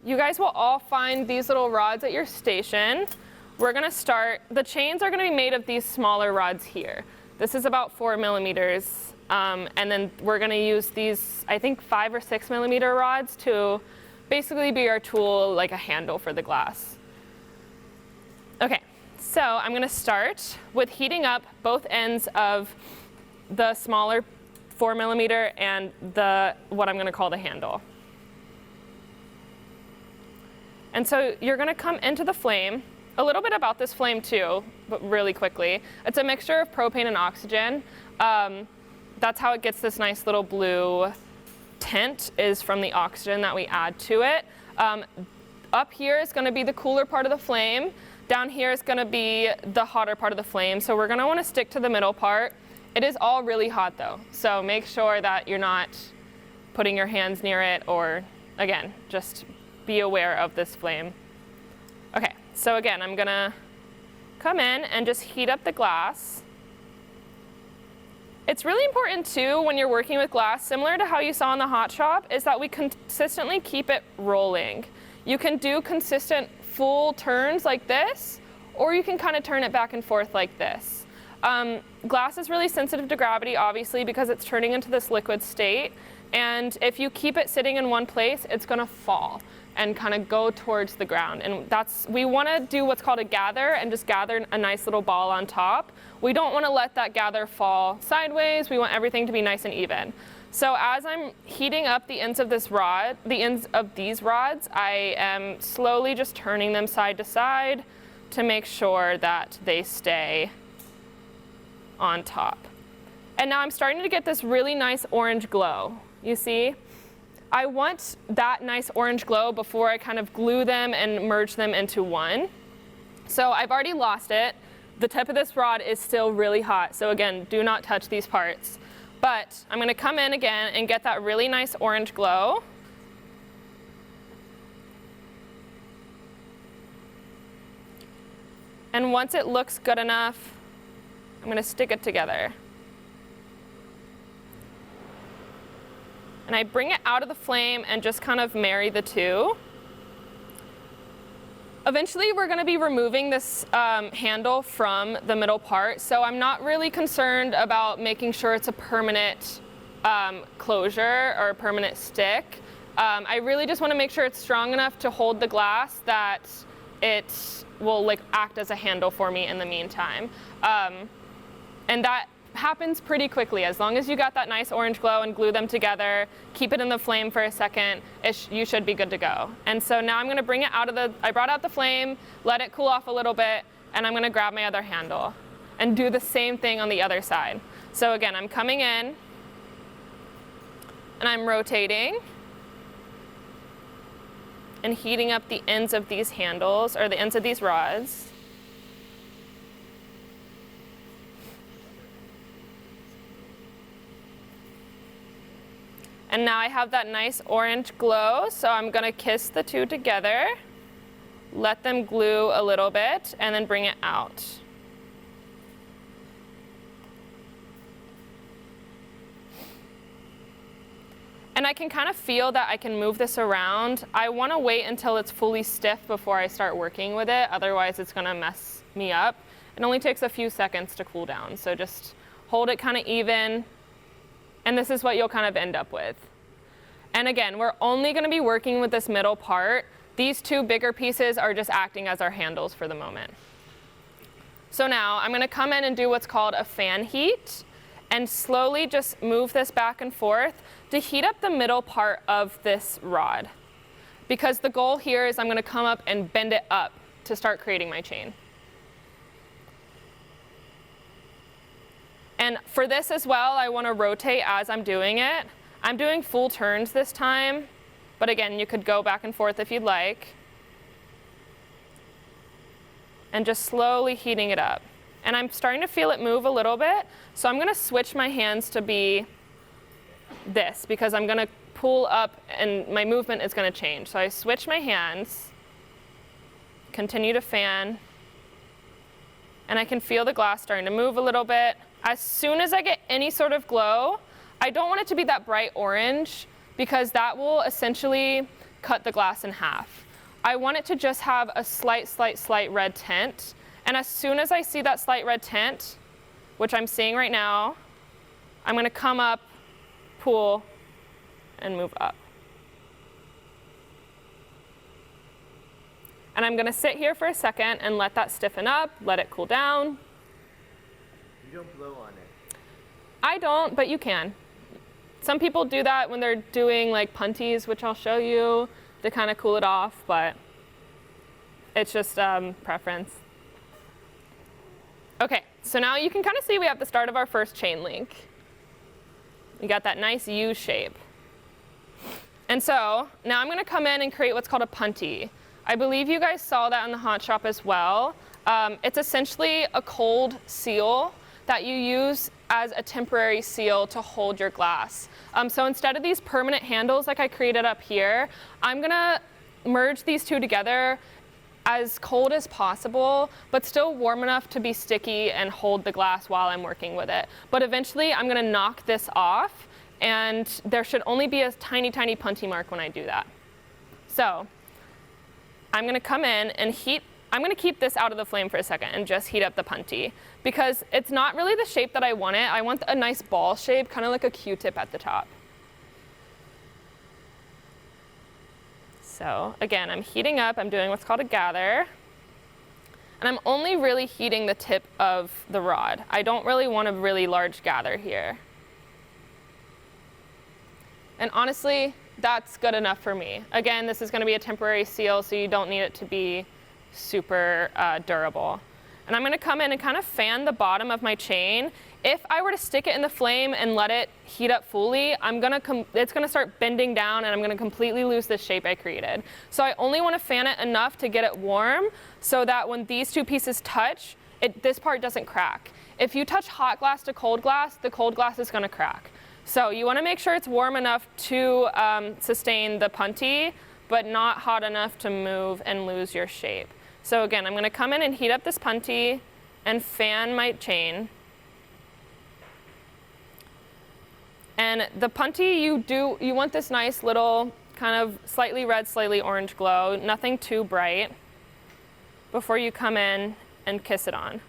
you guys will all find these little rods at your station. We're gonna start, the chains are gonna be made of these smaller rods here. This is about 4 millimeters. And then we're gonna use these, I think 5 or 6 millimeter rods to basically be our tool, like a handle for the glass. Okay, so I'm gonna start with heating up both ends of the smaller 4 millimeter and what I'm gonna call the handle. And so you're gonna come into the flame. A little bit about this flame too, but really quickly. It's a mixture of propane and oxygen. That's how it gets this nice little blue tint, is from the oxygen that we add to it. Up here is gonna be the cooler part of the flame. Down here is gonna be the hotter part of the flame. So we're gonna wanna stick to the middle part. It is all really hot though. So make sure that you're not putting your hands near it, or again, just be aware of this flame. Okay, so again, I'm gonna come in and just heat up the glass. It's really important too, when you're working with glass, similar to how you saw in the hot shop, is that we consistently keep it rolling. You can do consistent full turns like this, or you can kind of turn it back and forth like this. Glass is really sensitive to gravity, obviously, because it's turning into this liquid state. And if you keep it sitting in one place, it's gonna fall and kind of go towards the ground. And we wanna do what's called a gather and just gather a nice little ball on top. We don't wanna let that gather fall sideways. We want everything to be nice and even. So as I'm heating up the ends of these rods, I am slowly just turning them side to side to make sure that they stay on top. And now I'm starting to get this really nice orange glow, you see? I want that nice orange glow before I kind of glue them and merge them into one. So I've already lost it. The tip of this rod is still really hot. So again, do not touch these parts. But I'm gonna come in again and get that really nice orange glow. And once it looks good enough, I'm gonna stick it together. And I bring it out of the flame and just kind of marry the two. Eventually we're gonna be removing this handle from the middle part, so I'm not really concerned about making sure it's a permanent closure or a permanent stick. I really just wanna make sure it's strong enough to hold the glass that it will act as a handle for me in the meantime. And that happens pretty quickly. As long as you got that nice orange glow and glue them together, keep it in the flame for a second, you should be good to go. And so now I'm gonna bring it out of I brought out the flame, let it cool off a little bit, and I'm gonna grab my other handle and do the same thing on the other side. So again, I'm coming in and I'm rotating and heating up the ends of these handles, or the ends of these rods. And now I have that nice orange glow, so I'm gonna kiss the two together, let them glue a little bit, and then bring it out. And I can kind of feel that I can move this around. I wanna wait until it's fully stiff before I start working with it, otherwise it's gonna mess me up. It only takes a few seconds to cool down, so just hold it kind of even, and this is what you'll kind of end up with. And again, we're only gonna be working with this middle part. These two bigger pieces are just acting as our handles for the moment. So now I'm gonna come in and do what's called a fan heat, and slowly just move this back and forth to heat up the middle part of this rod. Because the goal here is I'm gonna come up and bend it up to start creating my chain. And for this as well, I wanna rotate as I'm doing it. I'm doing full turns this time, but again, you could go back and forth if you'd like. And just slowly heating it up. And I'm starting to feel it move a little bit, so I'm gonna switch my hands to be this, because I'm gonna pull up and my movement is gonna change. So I switch my hands, continue to fan, and I can feel the glass starting to move a little bit. As soon as I get any sort of glow, I don't want it to be that bright orange, because that will essentially cut the glass in half. I want it to just have a slight red tint. And as soon as I see that slight red tint, which I'm seeing right now, I'm going to come up, pull, and move up. And I'm going to sit here for a second and let that stiffen up, let it cool down. You don't blow on it. I don't, but you can. Some people do that when they're doing like punties, which I'll show you, to kind of cool it off, but it's just preference. Okay, so now you can kind of see we have the start of our first chain link. We got that nice U shape. And so now I'm going to come in and create what's called a punty. I believe you guys saw that in the hot shop as well. It's essentially a cold seal that you use as a temporary seal to hold your glass. So instead of these permanent handles like I created up here, I'm going to merge these two together as cold as possible, but still warm enough to be sticky and hold the glass while I'm working with it. But eventually I'm going to knock this off, and there should only be a tiny punty mark when I do that. So I'm going to come in and I'm going to keep this out of the flame for a second and just heat up the punty, because it's not really the shape that I want it. I want a nice ball shape, kind of like a Q-tip at the top. So again, I'm heating up, I'm doing what's called a gather, and I'm only really heating the tip of the rod. I don't really want a really large gather here. And honestly, that's good enough for me. Again, this is going to be a temporary seal, so you don't need it to be super durable. And I'm going to come in and kind of fan the bottom of my chain. If I were to stick it in the flame and let it heat up fully, it's going to start bending down, and I'm going to completely lose this shape I created. So I only want to fan it enough to get it warm so that when these two pieces touch, this part doesn't crack. If you touch hot glass to cold glass, the cold glass is going to crack. So you want to make sure it's warm enough to sustain the punty, but not hot enough to move and lose your shape. So again, I'm going to come in and heat up this punty and fan my chain. And the punty, you want this nice little kind of slightly red, slightly orange glow, nothing too bright, before you come in and kiss it on.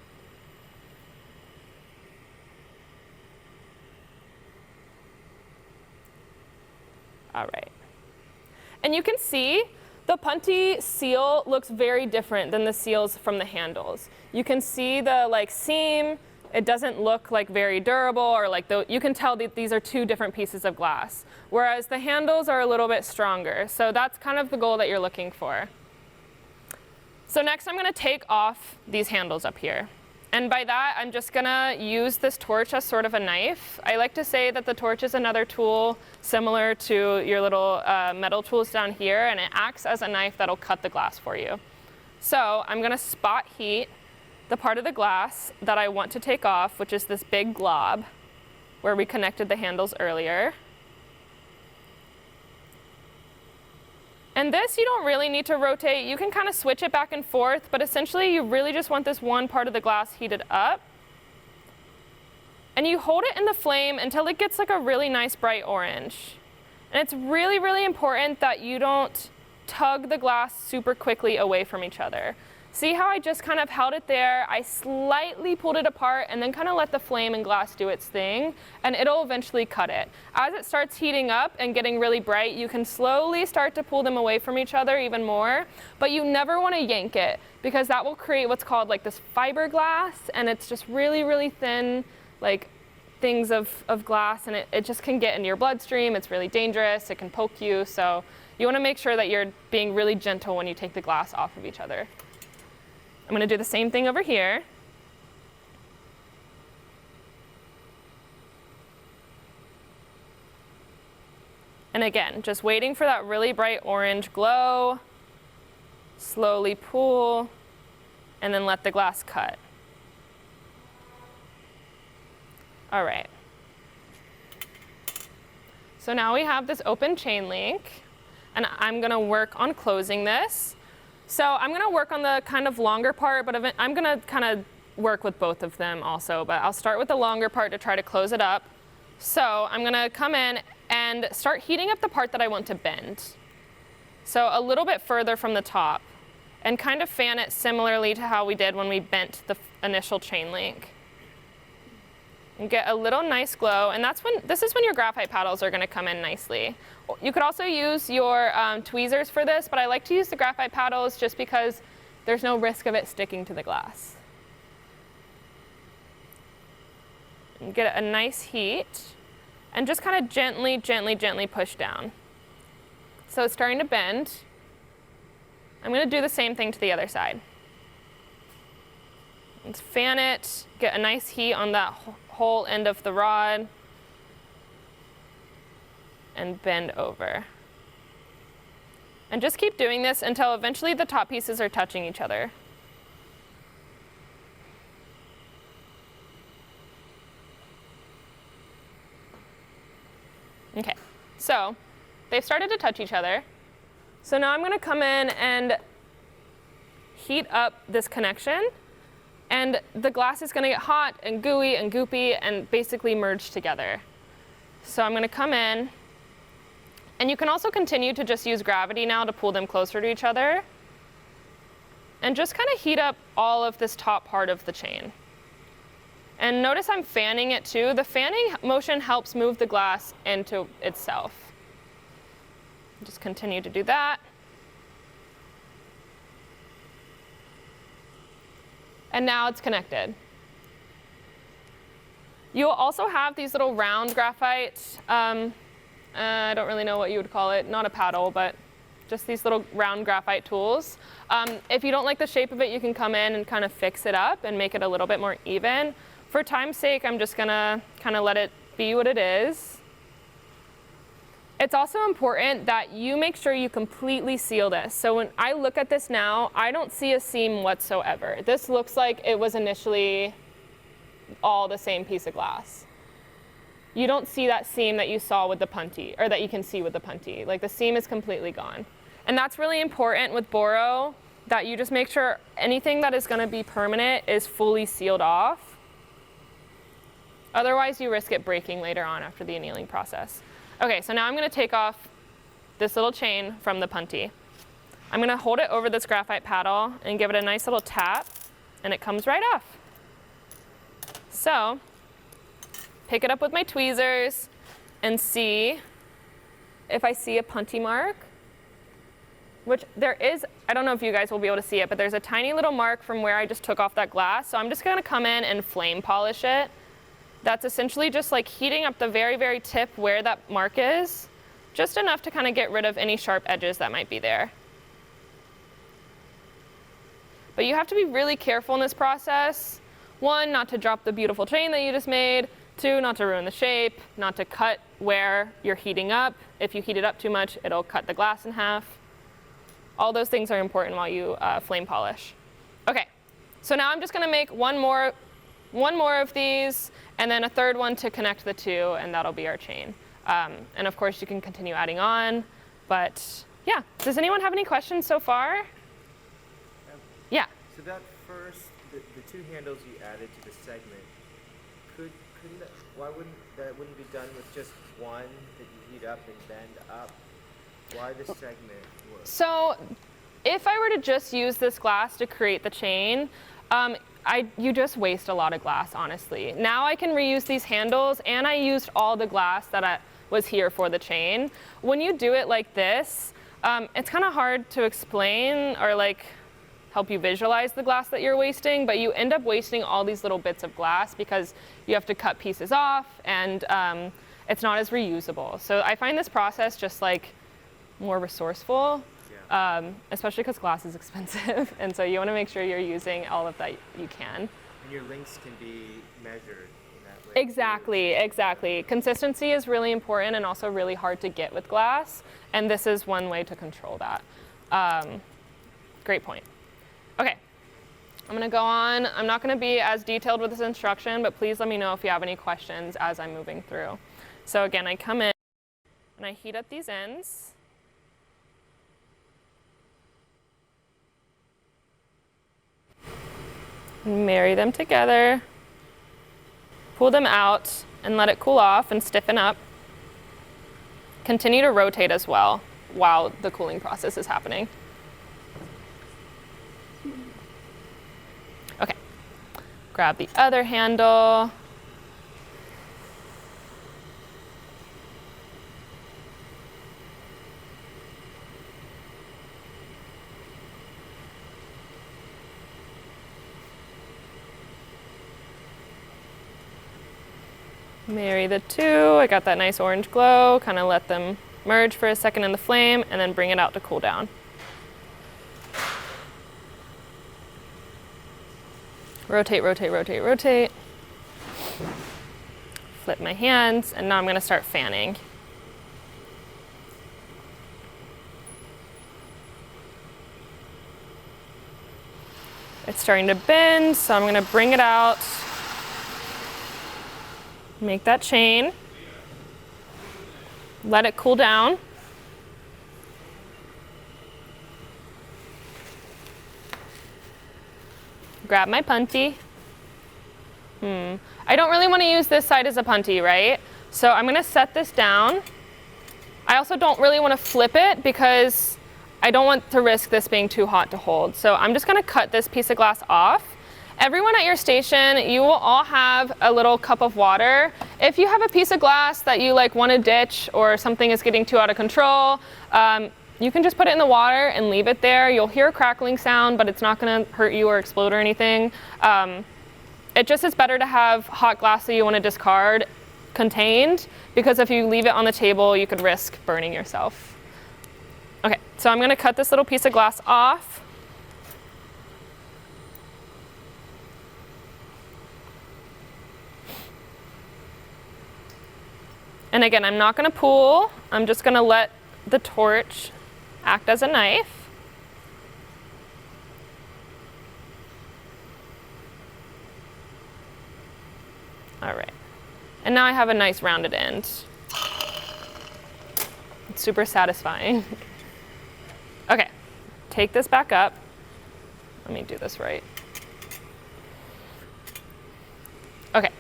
All right. And you can see the punty seal looks very different than the seals from the handles. You can see the seam. It doesn't look very durable, or you can tell that these are two different pieces of glass, whereas the handles are a little bit stronger. So that's kind of the goal that you're looking for. So next I'm going to take off these handles up here. And by that, I'm just going to use this torch as sort of a knife. I like to say that the torch is another tool similar to your little metal tools down here, and it acts as a knife that'll cut the glass for you. So I'm going to spot heat the part of the glass that I want to take off, which is this big glob where we connected the handles earlier. And this you don't really need to rotate. You can kind of switch it back and forth, but essentially you really just want this one part of the glass heated up. And you hold it in the flame until it gets a really nice bright orange. And it's really, really important that you don't tug the glass super quickly away from each other. See how I just kind of held it there, I slightly pulled it apart, and then kind of let the flame and glass do its thing, and it'll eventually cut it. As it starts heating up and getting really bright, you can slowly start to pull them away from each other even more, but you never want to yank it, because that will create what's called this fiberglass, and it's just really, really thin, things of glass, and it just can get into your bloodstream. It's really dangerous, it can poke you, so you want to make sure that you're being really gentle when you take the glass off of each other. I'm going to do the same thing over here. And again, just waiting for that really bright orange glow, slowly pull, and then let the glass cut. All right. So now we have this open chain link, and I'm going to work on closing this. So I'm going to work on the kind of longer part, but I'm going to kind of work with both of them also, but I'll start with the longer part to try to close it up. So I'm going to come in and start heating up the part that I want to bend. So a little bit further from the top, and kind of fan it similarly to how we did when we bent the initial chain link. And get a little nice glow, and this is when your graphite paddles are going to come in nicely. You could also use your tweezers for this, but I like to use the graphite paddles just because there's no risk of it sticking to the glass. And get a nice heat, and just kind of gently, gently, gently push down. So it's starting to bend. I'm going to do the same thing to the other side. Let's fan it, get a nice heat on that whole end of the rod, and bend over. And just keep doing this until eventually the top pieces are touching each other. Okay, so they've started to touch each other. So now I'm going to come in and heat up this connection, and the glass is going to get hot and gooey and goopy and basically merge together. So I'm going to come in, and you can also continue to just use gravity now to pull them closer to each other, and just kind of heat up all of this top part of the chain. And notice I'm fanning it too. The fanning motion helps move the glass into itself. Just continue to do that. And now it's connected. You'll also have these little round graphite, I don't really know what you would call it, not a paddle, but just these little round graphite tools. If you don't like the shape of it, you can come in and kind of fix it up and make it a little bit more even. For time's sake, I'm just gonna kind of let it be what it is. It's also important that you make sure you completely seal this. So when I look at this now, I don't see a seam whatsoever. This looks like it was initially all the same piece of glass. You don't see that seam that you saw with the punty, or that you can see with the punty. Like, the seam is completely gone. And that's really important with boro, that you just make sure anything that is gonna be permanent is fully sealed off. Otherwise, you risk it breaking later on after the annealing process. Okay, so now I'm going to take off this little chain from the punty. I'm going to hold it over this graphite paddle and give it a nice little tap, and it comes right off. So, pick it up with my tweezers and see if I see a punty mark, which there is. I don't know if you guys will be able to see it, but there's a tiny little mark from where I just took off that glass. So I'm just going to come in and flame polish it. That's essentially just like heating up the very, very tip where that mark is, just enough to kind of get rid of any sharp edges that might be there. But you have to be really careful in this process. One, not to drop the beautiful chain that you just made. Two, not to ruin the shape, not to cut where you're heating up. If you heat it up too much, it'll cut the glass in half. All those things are important while you flame polish. Okay, so now I'm just gonna make one more of these, and then a third one to connect the two, and that'll be our chain. And of course, you can continue adding on, but yeah. Does anyone have any questions so far? Yeah. So that first, the two handles you added to the segment, why wouldn't that be done with just one that you heat up and bend up? Why the segment work? So if I were to just use this glass to create the chain, you just waste a lot of glass, honestly. Now I can reuse these handles, and I used all the glass that was here for the chain. When you do it like this, it's kind of hard to explain or like help you visualize the glass that you're wasting, but you end up wasting all these little bits of glass because you have to cut pieces off, and it's not as reusable. So I find this process just like more resourceful. Especially because glass is expensive, and so you want to make sure you're using all of that you can. And your links can be measured in that way. Exactly. Consistency is really important and also really hard to get with glass, and this is one way to control that. Great point. Okay, I'm going to go on. I'm not going to be as detailed with this instruction, but please let me know if you have any questions as I'm moving through. So again, I come in and I heat up these ends. Marry them together, pull them out, and let it cool off and stiffen up. Continue to rotate as well. while the cooling process is happening. Okay, grab the other handle. Marry the two. I got that nice orange glow. Kind of let them merge for a second in the flame and then bring it out to cool down. Rotate, rotate, rotate, rotate. Flip my hands, and now I'm going to start fanning. It's starting to bend, so I'm going to bring it out. Make that chain. Let it cool down. Grab my punty. I don't really want to use this side as a punty, right? So I'm going to set this down. I also don't really want to flip it because I don't want to risk this being too hot to hold. So I'm just going to cut this piece of glass off. Everyone at your station, you will all have a little cup of water. If you have a piece of glass that you like want to ditch or something is getting too out of control, you can just put it in the water and leave it there. You'll hear a crackling sound, but it's not going to hurt you or explode or anything. It just is better to have hot glass that you want to discard contained, because if you leave it on the table, you could risk burning yourself. Okay, so I'm going to cut this little piece of glass off. And again, I'm not going to pull. I'm just going to let the torch act as a knife. All right. And now I have a nice rounded end. It's super satisfying. Okay, take this back up. Let me do this right. Okay,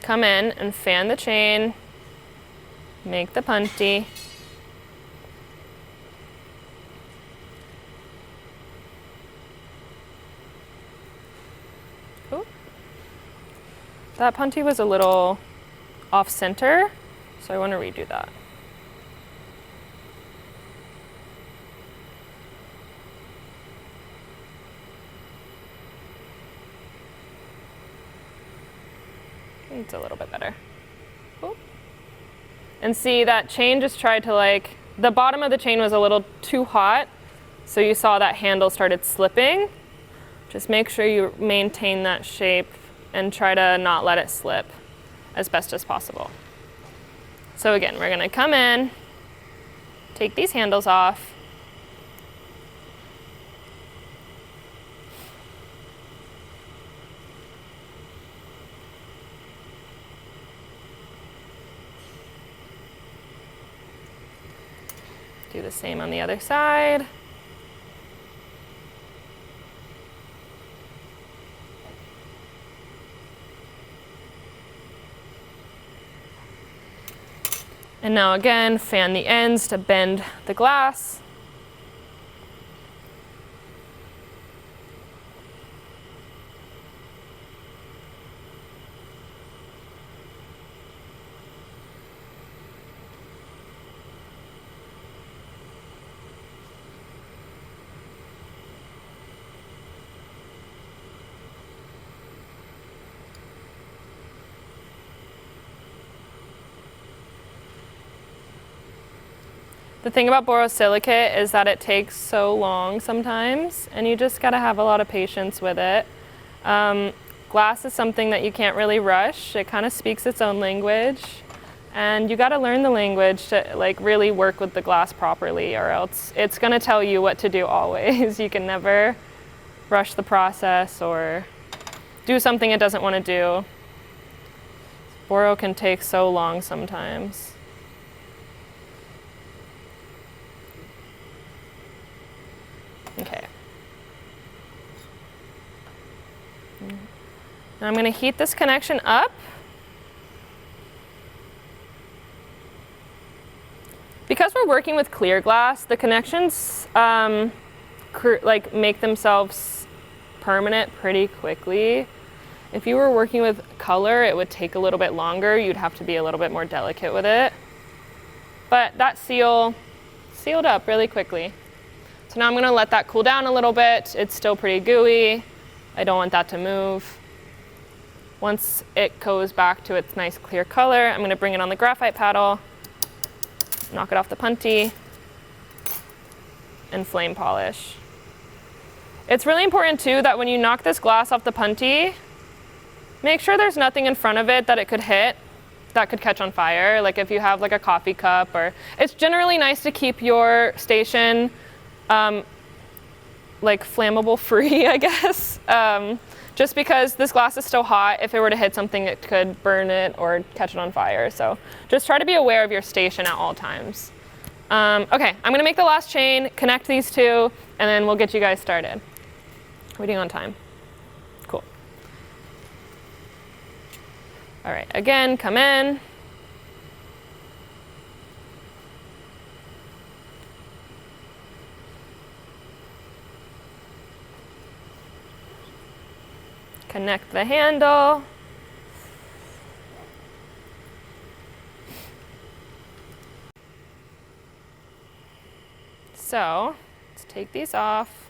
come in and fan the chain. Make the punty. Ooh. That punty was a little off center, so I want to redo that. It's a little bit better. Ooh. And see, that chain just tried to the bottom of the chain was a little too hot, so you saw that handle started slipping. Just make sure you maintain that shape and try to not let it slip as best as possible. So again, we're gonna come in, take these handles off, do the same on the other side. And now again, fan the ends to bend the glass. The thing about borosilicate is that it takes so long sometimes, and you just gotta have a lot of patience with it. Glass is something that you can't really rush. It kind of speaks its own language, and you gotta learn the language to really work with the glass properly, or else it's gonna tell you what to do always. You can never rush the process or do something it doesn't want to do. Boro can take so long sometimes. Okay. Now I'm going to heat this connection up. Because we're working with clear glass, the connections like make themselves permanent pretty quickly. If you were working with color, it would take a little bit longer. You'd have to be a little bit more delicate with it. But that sealed up really quickly. So now I'm gonna let that cool down a little bit. It's still pretty gooey. I don't want that to move. Once it goes back to its nice clear color, I'm gonna bring it on the graphite paddle, knock it off the punty, and flame polish. It's really important too that when you knock this glass off the punty, make sure there's nothing in front of it that it could hit that could catch on fire. Like if you have like a coffee cup, or it's generally nice to keep your station like flammable free, I guess. Just because this glass is so hot, if it were to hit something, it could burn it or catch it on fire. So just try to be aware of your station at all times. Okay, I'm gonna make the last chain, connect these two, and then we'll get you guys started. We're doing on time. Cool. All right, again, come in. Connect the handle. So let's take these off.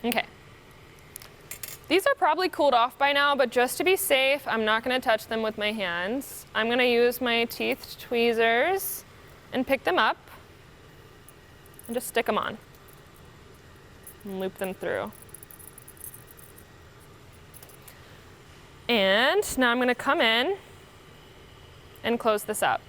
Okay. These are probably cooled off by now, but just to be safe, I'm not going to touch them with my hands. I'm going to use my teeth tweezers and pick them up and just stick them on and loop them through. And now I'm going to come in and close this up.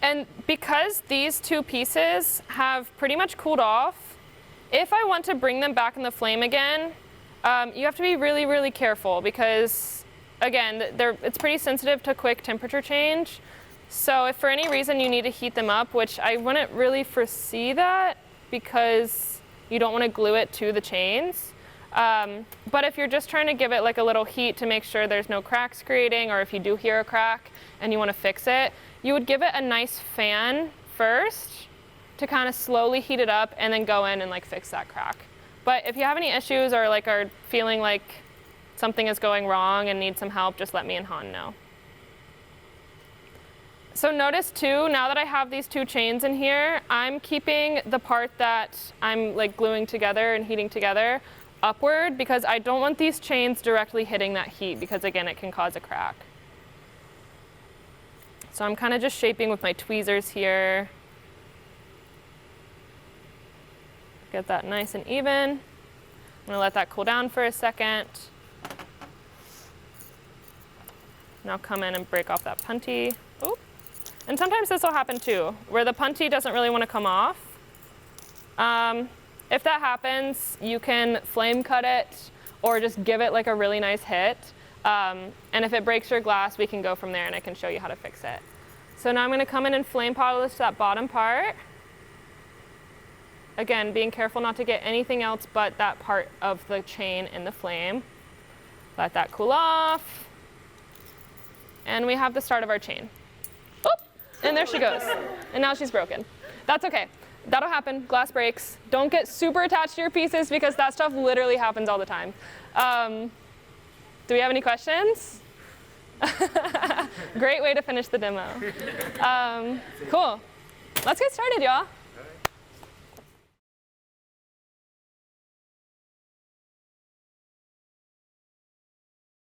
And because these two pieces have pretty much cooled off, if I want to bring them back in the flame again, you have to be really, really careful because, again, it's pretty sensitive to quick temperature change. So if for any reason you need to heat them up, which I wouldn't really foresee that because you don't want to glue it to the chains. But if you're just trying to give it like a little heat to make sure there's no cracks creating, or if you do hear a crack and you want to fix it, you would give it a nice fan first to kind of slowly heat it up and then go in and like fix that crack. But if you have any issues or like are feeling like something is going wrong and need some help, just let me and Han know. So notice too, now that I have these two chains in here, I'm keeping the part that I'm like gluing together and heating together upward because I don't want these chains directly hitting that heat because again, it can cause a crack. So I'm kind of just shaping with my tweezers here. Get that nice and even. I'm gonna let that cool down for a second. Now come in and break off that punty. Ooh. And sometimes this will happen too, where the punty doesn't really want to come off. If that happens, you can flame cut it or just give it like a really nice hit. And if it breaks your glass, we can go from there and I can show you how to fix it. So now I'm going to come in and flame polish that bottom part. Again, being careful not to get anything else but that part of the chain in the flame. Let that cool off. And we have the start of our chain. Oop, and there she goes. And now she's broken. That's okay. That'll happen. Glass breaks. Don't get super attached to your pieces because that stuff literally happens all the time. Do we have any questions? Great way to finish the demo. Cool. Let's get started, y'all.